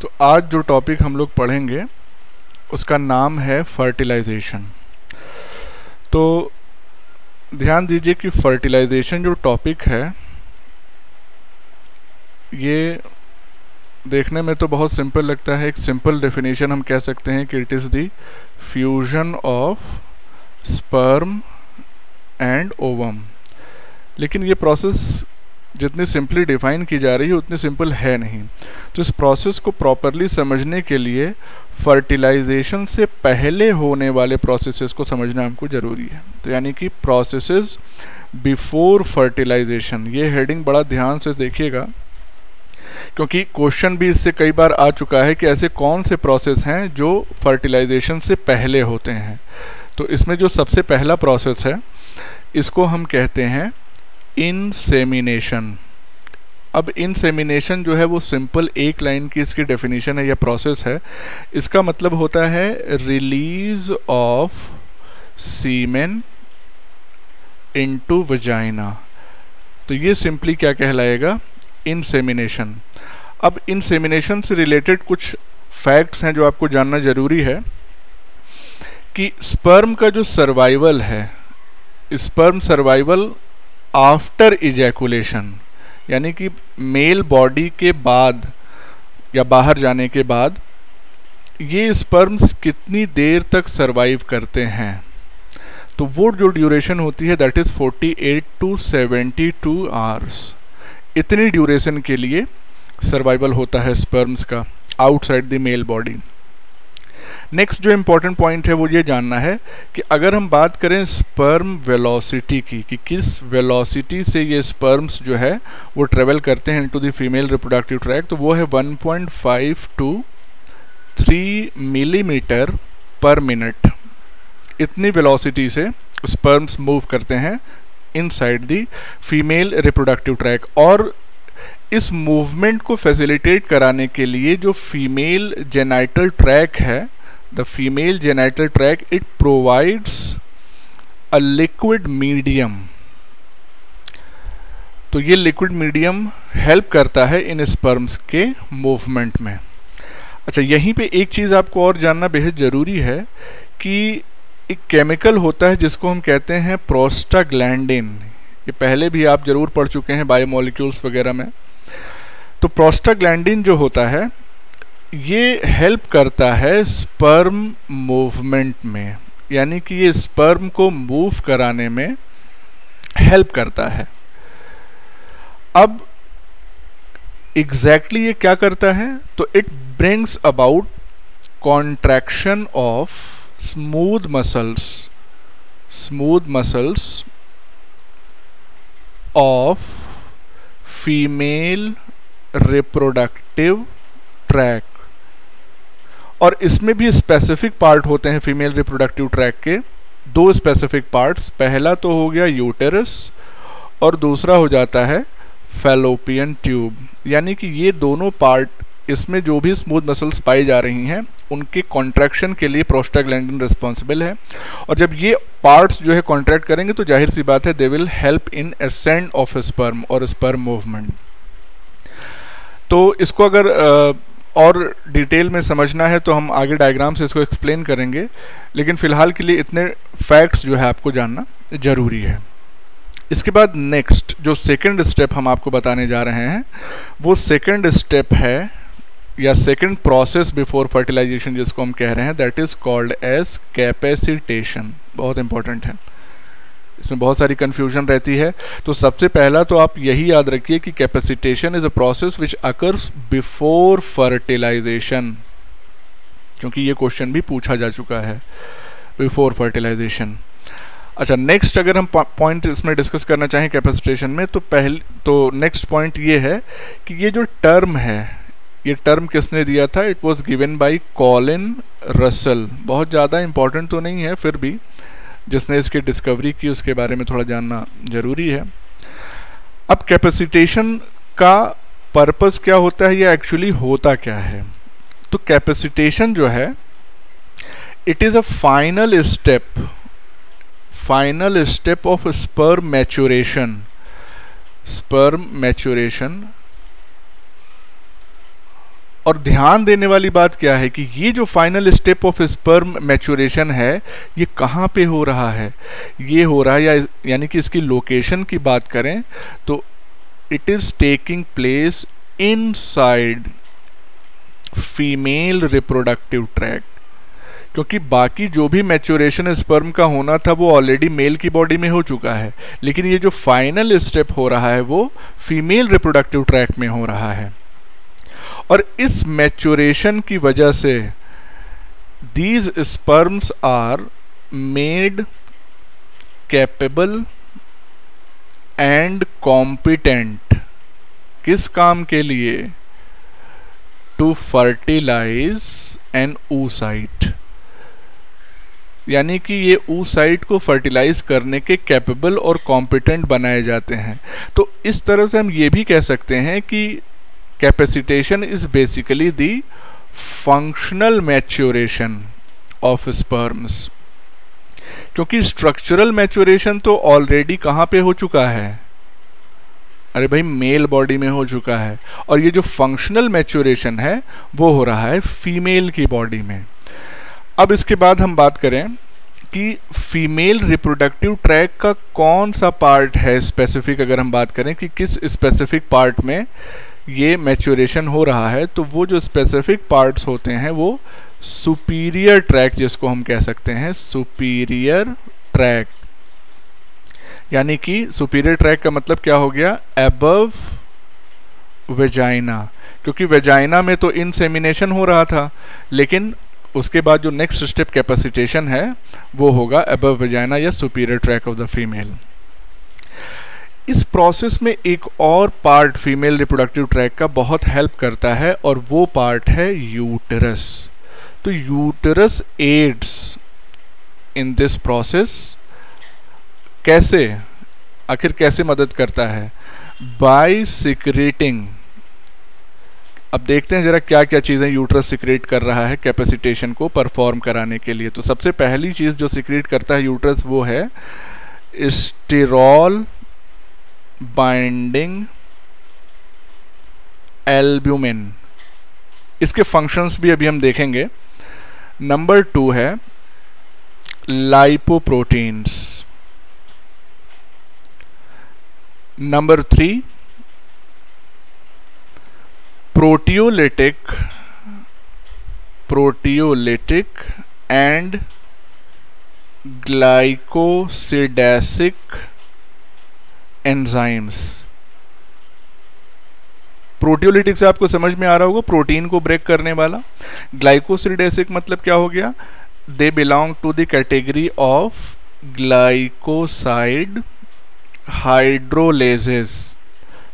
तो आज जो टॉपिक हम लोग पढ़ेंगे उसका नाम है फर्टिलाइजेशन। तो ध्यान दीजिए कि फर्टिलाइजेशन जो टॉपिक है ये देखने में तो बहुत सिंपल लगता है। एक सिंपल डेफिनेशन हम कह सकते हैं कि it is the fusion of sperm and ovum. लेकिन ये प्रोसेस जितनी सिंपली डिफाइन की जा रही है उतनी सिंपल है नहीं। तो इस प्रोसेस को प्रॉपरली समझने के लिए फर्टिलाइजेशन से पहले होने वाले प्रोसेसेस को समझना हमको ज़रूरी है। तो यानी कि प्रोसेसेस बिफोर फर्टिलाइजेशन, ये हेडिंग बड़ा ध्यान से देखिएगा क्योंकि क्वेश्चन भी इससे कई बार आ चुका है कि ऐसे कौन से प्रोसेस हैं जो फर्टिलाइजेशन से पहले होते हैं। तो इसमें जो सबसे पहला प्रोसेस है इसको हम कहते हैं इंसेमिनेशन। अब इंसेमिनेशन जो है वो सिंपल एक लाइन की इसकी डेफिनेशन है या प्रोसेस है। इसका मतलब होता है release of semen into vagina. तो ये सिंपली क्या कहलाएगा, इंसेमिनेशन। अब इंसेमिनेशन से रिलेटेड कुछ फैक्ट्स हैं जो आपको जानना ज़रूरी है कि स्पर्म का जो सर्वाइवल है, स्पर्म सर्वाइवल आफ्टर इजैकुलेशन, यानी कि मेल बॉडी के बाद या बाहर जाने के बाद ये स्पर्म्स कितनी देर तक सर्वाइव करते हैं। तो वो जो ड्यूरेशन होती है दैट इज़ 48 to 72 आवर्स। इतनी ड्यूरेशन के लिए सर्वाइवल होता है स्पर्म्स का outside the male body. Next जो इम्पोर्टेंट पॉइंट है वो ये जानना है कि अगर हम बात करें स्पर्म वेलोसिटी की, कि किस वेलोसिटी से ये स्पर्म्स जो है वो ट्रेवल करते हैं into the female reproductive tract, तो वो है 1.5 to 3 मिलीमीटर पर मिनट। इतनी वेलोसिटी से स्पर्म्स मूव करते हैं inside the female reproductive tract. और इस मूवमेंट को फैसिलिटेट कराने के लिए जो फीमेल जेनाइटल ट्रैक है, the female genital tract, it provides a liquid medium. तो ये लिक्विड मीडियम हेल्प करता है इन स्पर्म्स के मूवमेंट में। अच्छा, यहीं पे एक चीज़ आपको और जानना बेहद ज़रूरी है कि एक केमिकल होता है जिसको हम कहते हैं प्रोस्टाग्लैंडिन। ये पहले भी आप ज़रूर पढ़ चुके हैं बायोमोलिक्यूल्स वगैरह में। तो प्रोस्टाग्लैंडिन जो होता है ये हेल्प करता है स्पर्म मूवमेंट में, यानी कि ये स्पर्म को मूव कराने में हेल्प करता है। अब एग्जैक्टली ये क्या करता है, तो it brings about contraction of smooth muscles of female reproductive tract. और इसमें भी स्पेसिफिक पार्ट होते हैं फीमेल रिप्रोडक्टिव ट्रैक के, दो स्पेसिफिक पार्ट्स। पहला तो हो गया यूटेरस और दूसरा हो जाता है फैलोपियन ट्यूब। यानी कि ये दोनों पार्ट, इसमें जो भी स्मूथ मसल्स पाई जा रही हैं उनके कॉन्ट्रैक्शन के लिए प्रोस्टाग्लैंडिन रिस्पॉन्सिबल है। और जब ये पार्ट्स जो है कॉन्ट्रैक्ट करेंगे तो जाहिर सी बात है they will help in ascend of sperm और स्पर्म मूवमेंट। तो इसको अगर और डिटेल में समझना है तो हम आगे डायग्राम से इसको एक्सप्लेन करेंगे, लेकिन फ़िलहाल के लिए इतने फैक्ट्स जो है आपको जानना ज़रूरी है। इसके बाद नेक्स्ट जो सेकंड स्टेप हम आपको बताने जा रहे हैं वो सेकंड स्टेप है या सेकंड प्रोसेस बिफोर फर्टिलाइजेशन जिसको हम कह रहे हैं, that is called as capacitation. बहुत इंपॉर्टेंट है, इसमें बहुत सारी कन्फ्यूजन रहती है। तो सबसे पहला तो आप यही याद रखिए कि capacitation is a process which occurs before fertilisation, क्योंकि ये क्वेश्चन भी पूछा जा चुका है बिफोर फर्टिलाइजेशन। अच्छा, नेक्स्ट अगर हम पॉइंट इसमें डिस्कस करना चाहें कैपेसिटेशन में तो नेक्स्ट पॉइंट ये है कि ये जो टर्म है, ये टर्म किसने दिया था, it was given by Colin Russell. बहुत ज़्यादा इंपॉर्टेंट तो नहीं है, फिर भी जिसने इसकी डिस्कवरी की उसके बारे में थोड़ा जानना ज़रूरी है। अब कैपेसिटेशन का पर्पस क्या होता है या एक्चुअली होता क्या है। तो कैपेसिटेशन जो है it is a final step of sperm maturation और ध्यान देने वाली बात क्या है कि ये जो final step of sperm maturation है ये कहाँ पे हो रहा है, ये हो रहा है यानी कि इसकी लोकेशन की बात करें तो it is taking place inside female reproductive tract, क्योंकि बाकी जो भी मैच्योरेशन स्पर्म का होना था वो ऑलरेडी मेल की बॉडी में हो चुका है, लेकिन ये जो फाइनल स्टेप हो रहा है वो फीमेल रिप्रोडक्टिव ट्रैक्ट में हो रहा है। और इस मैच्योरेशन की वजह से these sperms are made capable and competent, किस काम के लिए, टू फर्टिलाइज एन oocyte, यानी कि ये oocyte को फर्टिलाइज करने के कैपेबल और कॉम्पिटेंट बनाए जाते हैं। तो इस तरह से हम ये भी कह सकते हैं कि capacitation is basically the functional maturation of sperms, क्योंकि स्ट्रक्चरल मैच्योरेशन तो ऑलरेडी कहाँ पे हो चुका है, अरे भाई मेल बॉडी में हो चुका है, और ये जो फंक्शनल मैच्योरेशन है वो हो रहा है फीमेल की बॉडी में। अब इसके बाद हम बात करें कि फीमेल रिप्रोडक्टिव ट्रैक का कौन सा पार्ट है स्पेसिफिक, अगर हम बात करें कि किस स्पेसिफिक पार्ट में ये मैच्योरेशन हो रहा है, तो वो जो स्पेसिफिक पार्ट्स होते हैं वो सुपीरियर ट्रैक, जिसको हम कह सकते हैं सुपीरियर ट्रैक, यानी कि सुपीरियर ट्रैक का मतलब क्या हो गया, एबव वेजाइना, क्योंकि वेजाइना में तो इनसेमिनेशन हो रहा था, लेकिन उसके बाद जो नेक्स्ट स्टेप कैपेसिटेशन है वो होगा एबव वेजाइना या superior track of the female. इस प्रोसेस में एक और पार्ट फीमेल रिप्रोडक्टिव ट्रैक का बहुत हेल्प करता है और वो पार्ट है यूटेरस। तो uterus aids in this process, कैसे, आखिर कैसे मदद करता है, बाय सिक्रेटिंग। अब देखते हैं जरा क्या क्या चीज़ें यूट्रस सिक्रेट कर रहा है कैपेसिटेशन को परफॉर्म कराने के लिए। तो सबसे पहली चीज़ जो सिक्रेट करता है यूट्रस वो है स्टेरॉल बाइंडिंग एल्ब्यूमिन। इसके फंक्शंस भी अभी हम देखेंगे। नंबर 2 है lipoproteins. Number 3 proteolytic and glycosidasic enzymes. Proteolytic से आपको समझ में आ रहा होगा, प्रोटीन को ब्रेक करने वाला। ग्लाइकोसिडेसिक मतलब क्या हो गया, they belong to the category of glycoside hydrolases.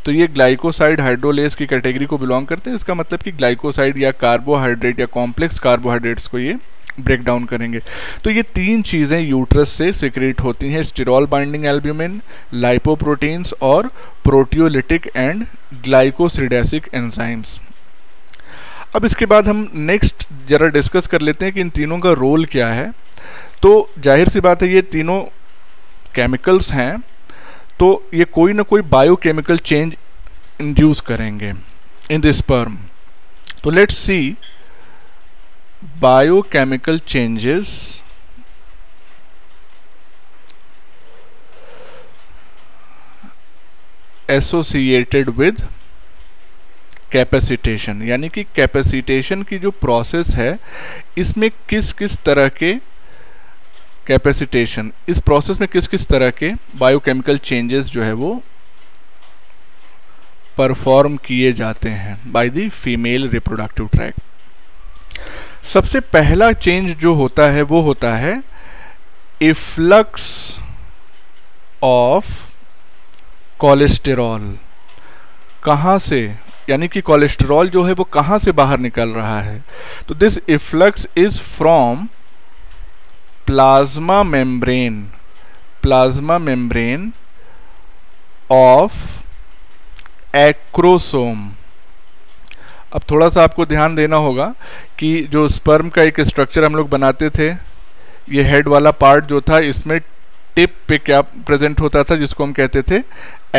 तो ये ग्लाइकोसाइड हाइड्रोलेज की कैटेगरी को बिलोंग करते हैं। इसका मतलब कि ग्लाइकोसाइड या कार्बोहाइड्रेट या कॉम्प्लेक्स कार्बोहाइड्रेट्स को ये ब्रेक डाउन करेंगे। तो ये 3 चीज़ें यूट्रस से सिक्रेट होती हैं, स्टेरॉल बाइंडिंग एल्ब्यूमिन, लाइपोप्रोटीन्स और प्रोटियोलिटिक एंड ग्लाइकोसिडेसिक एंजाइम्स। अब इसके बाद हम नेक्स्ट जरा डिस्कस कर लेते हैं कि इन तीनों का रोल क्या है। तो जाहिर सी बात है ये तीनों केमिकल्स हैं, तो ये कोई ना कोई बायोकेमिकल चेंज इंड्यूस करेंगे इन द स्पर्म। तो let's see biochemical changes associated with capacitation, यानी कि कैपेसिटेशन की जो प्रोसेस है इसमें किस किस तरह के कैपेसिटेशन, इस प्रोसेस में किस किस तरह के बायोकेमिकल चेंजेस जो है वो परफॉर्म किए जाते हैं by the female reproductive tract. सबसे पहला चेंज जो होता है वो होता है इफ्लक्स ऑफ कोलेस्टेरॉल। कहाँ से, यानी कि कोलेस्टेरॉल जो है वो कहाँ से बाहर निकल रहा है। तो this efflux is from plasma membrane of acrosome. अब थोड़ा सा आपको ध्यान देना होगा कि जो स्पर्म का एक स्ट्रक्चर हम लोग बनाते थे, ये हेड वाला पार्ट जो था इसमें टिप पे क्या प्रेजेंट होता था जिसको हम कहते थे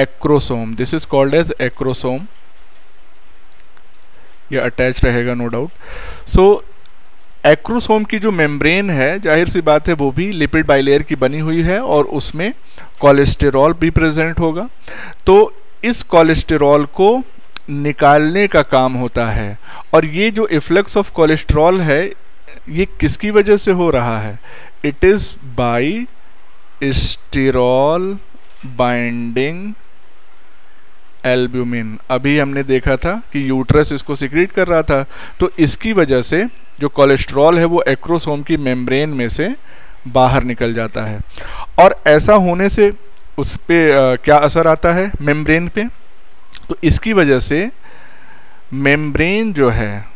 acrosome. This is called as acrosome. या अटैच रहेगा नो डाउट। सो एक्रोसोम की जो मेम्ब्रेन है, जाहिर सी बात है वो भी लिपिड बाइलेयर की बनी हुई है और उसमें कोलेस्टेरॉल भी प्रेजेंट होगा। तो इस कोलेस्टेरॉल को निकालने का काम होता है, और ये जो इफ्लक्स ऑफ कोलेस्ट्रॉल है ये किसकी वजह से हो रहा है? It is by sterol binding albumin. अभी हमने देखा था कि यूट्रस इसको सिक्रीट कर रहा था, तो इसकी वजह से जो कोलेस्ट्रॉल है वो एक्रोसोम की मेम्ब्रेन में से बाहर निकल जाता है। और ऐसा होने से उस पर क्या असर आता है मेम्ब्रेन पे? तो इसकी वजह से मेम्ब्रेन जो है,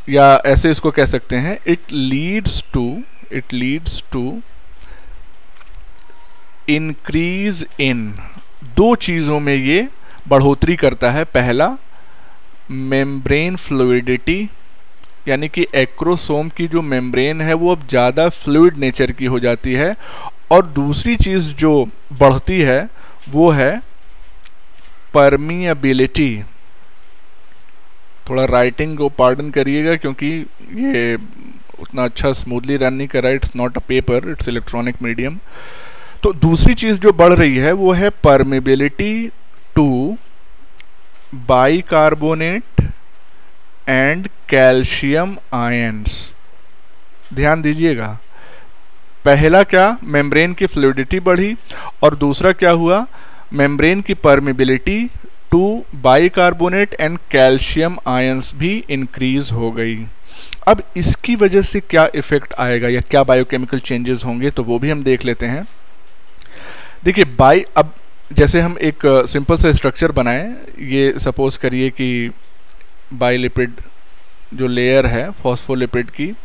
या ऐसे इसको कह सकते हैं, it leads to increase in, दो चीज़ों में ये बढ़ोतरी करता है। पहला, मेम्ब्रेन फ्लूइडिटी, यानी कि एक्रोसोम की जो मेम्ब्रेन है वो अब ज़्यादा फ्लूइड नेचर की हो जाती है। और दूसरी चीज़ जो बढ़ती है वो है परमिएबिलिटी। थोड़ा राइटिंग को पार्डन करिएगा क्योंकि ये उतना अच्छा स्मूथली रन नहीं कर रहा है, it's not a paper, it's electronic medium. तो दूसरी चीज़ जो बढ़ रही है वो है permeability to bicarbonate and calcium ions. ध्यान दीजिएगा, पहला क्या, मेम्ब्रेन की फ्लूइडिटी बढ़ी, और दूसरा क्या हुआ, मेम्ब्रेन की permeability to bicarbonate and calcium ions भी इंक्रीज हो गई। अब इसकी वजह से क्या इफेक्ट आएगा या क्या बायोकेमिकल चेंजेस होंगे, तो वो भी हम देख लेते हैं। देखिए अब जैसे हम एक सिंपल सा स्ट्रक्चर बनाएं, ये सपोज करिए कि बाइलिपिड जो लेयर है फॉस्फोलिपिड की,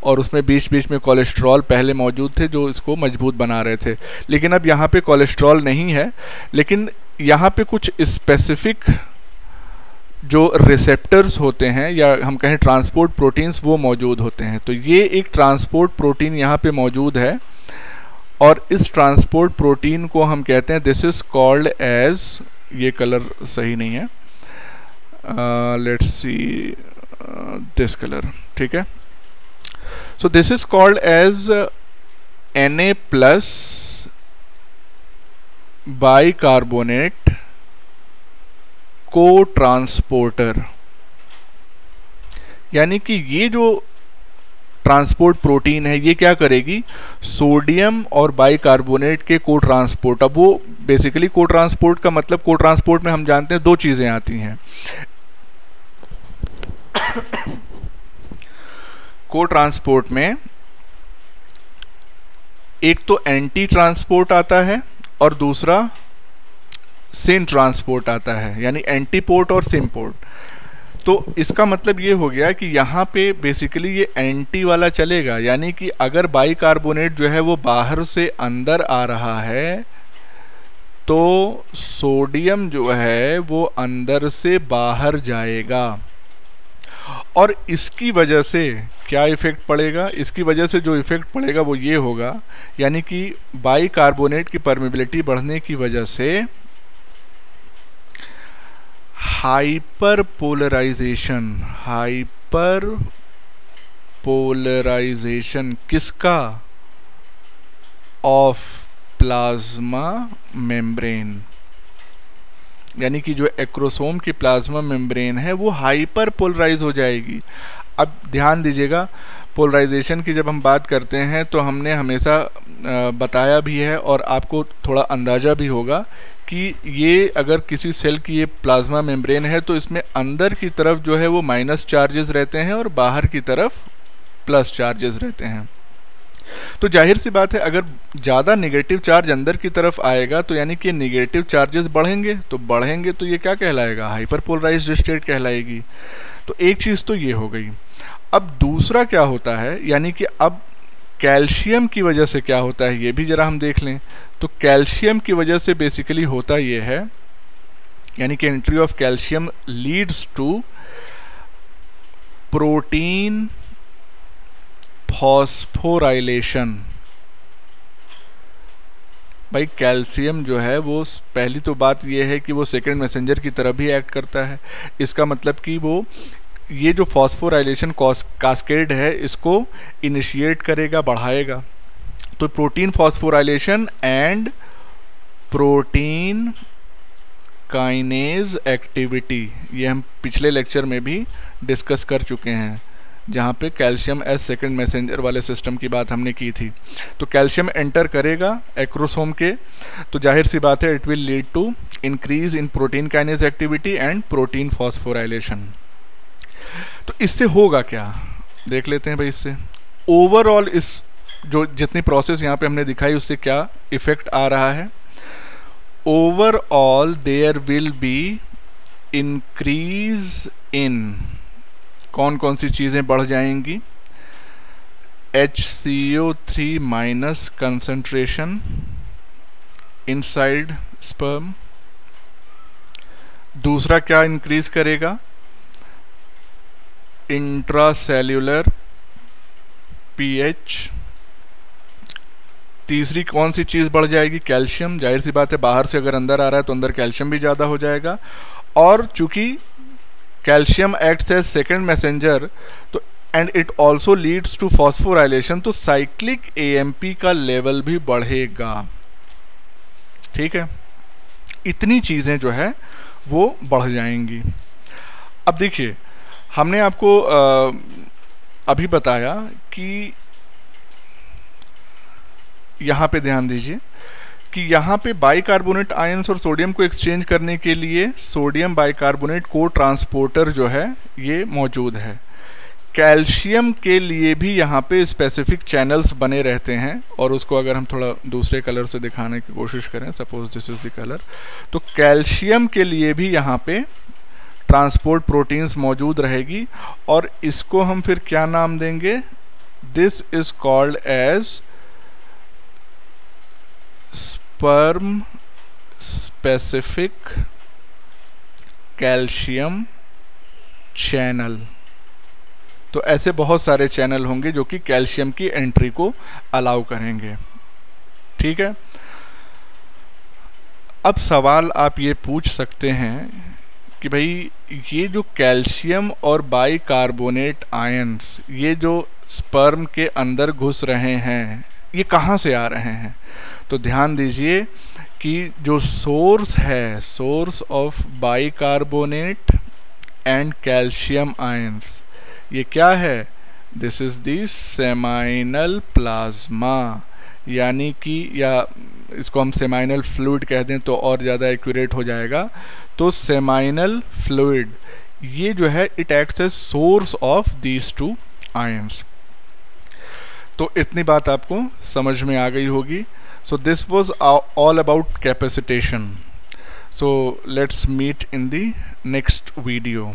और उसमें बीच बीच में कोलेस्ट्रॉल पहले मौजूद थे जो इसको मजबूत बना रहे थे। लेकिन अब यहाँ पे कोलेस्ट्रॉल नहीं है, लेकिन यहाँ पे कुछ स्पेसिफिक जो रिसेप्टर्स होते हैं या हम कहें ट्रांसपोर्ट प्रोटीन्स वो मौजूद होते हैं। तो ये एक ट्रांसपोर्ट प्रोटीन यहाँ पे मौजूद है, और इस ट्रांसपोर्ट प्रोटीन को हम कहते हैं, दिस इज कॉल्ड एज, ये कलर सही नहीं है, लेट्स सी दिस कलर, ठीक है। So this is called as Na plus bicarbonate cotransporter. यानी कि ये जो ट्रांसपोर्ट प्रोटीन है ये क्या करेगी, सोडियम और बाइकार्बोनेट के को ट्रांसपोर्ट। अब वो बेसिकली को ट्रांसपोर्ट का मतलब, को ट्रांसपोर्ट में हम जानते हैं दो चीज़ें आती हैं। को ट्रांसपोर्ट में एक तो एंटी ट्रांसपोर्ट आता है और दूसरा सिन ट्रांसपोर्ट आता है, यानी एंटी पोर्ट और सिन पोर्ट। तो इसका मतलब ये हो गया कि यहाँ पे बेसिकली ये एंटी वाला चलेगा, यानी कि अगर बाइकार्बोनेट जो है वो बाहर से अंदर आ रहा है तो सोडियम जो है वो अंदर से बाहर जाएगा। और इसकी वजह से क्या इफ़ेक्ट पड़ेगा, इसकी वजह से जो इफ़ेक्ट पड़ेगा वो ये होगा, यानी कि बाइकार्बोनेट की परमिबिलिटी बढ़ने की वजह से हाइपर पोलराइजेशन किसका, ऑफ प्लाज्मा मेम्ब्रेन। यानी कि जो एक्रोसोम की प्लाज्मा मेम्ब्रेन है वो हाइपर पोलराइज हो जाएगी। अब ध्यान दीजिएगा, पोलराइजेशन की जब हम बात करते हैं तो हमने हमेशा बताया भी है और आपको थोड़ा अंदाज़ा भी होगा कि ये अगर किसी सेल की ये प्लाज्मा मेम्ब्रेन है तो इसमें अंदर की तरफ जो है वो माइनस चार्जेस रहते हैं और बाहर की तरफ प्लस चार्जेस रहते हैं। तो जाहिर सी बात है अगर ज़्यादा नेगेटिव चार्ज अंदर की तरफ आएगा तो यानी कि नेगेटिव चार्जेस बढ़ेंगे तो ये क्या कहलाएगा, हाइपर पोलराइज्ड स्टेट कहलाएगी। तो एक चीज़ तो ये हो गई। अब दूसरा क्या होता है, यानी कि अब कैल्शियम की वजह से क्या होता है ये भी ज़रा हम देख लें। तो कैल्शियम की वजह से बेसिकली होता ये है, यानी कि entry of calcium leads to protein phosphorylation. भाई कैल्शियम जो है वो पहली तो बात ये है कि वो सेकेंड मैसेंजर की तरह भी एक्ट करता है। इसका मतलब कि वो ये जो फॉस्फोराइलेशन कास्केड है इसको इनिशिएट करेगा, बढ़ाएगा। तो protein phosphorylation and protein kinase activity, ये हम पिछले लेक्चर में भी डिस्कस कर चुके हैं, जहाँ पे कैल्शियम एज सेकेंड मैसेंजर वाले सिस्टम की बात हमने की थी। तो कैल्शियम एंटर करेगा एक्रोसोम के, तो जाहिर सी बात है it will lead to increase in protein kinase activity and protein phosphorylation. तो इससे होगा क्या, देख लेते हैं भाई। इससे ओवरऑल इस जो जितनी प्रोसेस यहाँ पे हमने दिखाई उससे क्या इफेक्ट आ रहा है। Overall there will be increase in, कौन कौन सी चीज़ें बढ़ जाएंगी, HCO3 minus concentration inside sperm. दूसरा क्या इंक्रीज करेगा, इंट्रासेल्युलर pH। तीसरी कौन सी चीज़ बढ़ जाएगी, कैल्शियम। जाहिर सी बात है बाहर से अगर अंदर आ रहा है तो अंदर कैल्शियम भी ज़्यादा हो जाएगा। और चूंकि calcium acts as second messenger तो and it also leads to phosphorylation, तो साइक्लिक AMP का लेवल भी बढ़ेगा। ठीक है, इतनी चीज़ें जो है वो बढ़ जाएंगी। अब देखिए हमने आपको अभी बताया कि यहाँ पे ध्यान दीजिए कि यहाँ पे बाइकार्बोनेट आयंस और सोडियम को एक्सचेंज करने के लिए सोडियम बाइकार्बोनेट को ट्रांसपोर्टर जो है ये मौजूद है। कैल्शियम के लिए भी यहाँ पे स्पेसिफिक चैनल्स बने रहते हैं, और उसको अगर हम थोड़ा दूसरे कलर से दिखाने की कोशिश करें, suppose this is the colour, तो कैल्शियम के लिए भी यहाँ पे ट्रांसपोर्ट प्रोटीन्स मौजूद रहेगी, और इसको हम फिर क्या नाम देंगे, this is called as sperm specific calcium channel. तो ऐसे बहुत सारे चैनल होंगे जो कि कैल्शियम की एंट्री को अलाउ करेंगे। ठीक है, अब सवाल आप ये पूछ सकते हैं कि भाई ये जो कैल्शियम और बाइकार्बोनेट आयंस ये जो स्पर्म के अंदर घुस रहे हैं ये कहाँ से आ रहे हैं। तो ध्यान दीजिए कि जो सोर्स है, source of bicarbonate and calcium ions, ये क्या है, this is the seminal plasma, यानी कि या इसको हम सेमाइनल फ्लूइड कह दें तो और ज़्यादा एक्यूरेट हो जाएगा। तो सेमाइनल फ्लूइड ये जो है it acts as source of these two ions. तो इतनी बात आपको समझ में आ गई होगी। So this was all about capacitation. So let's meet in the next video.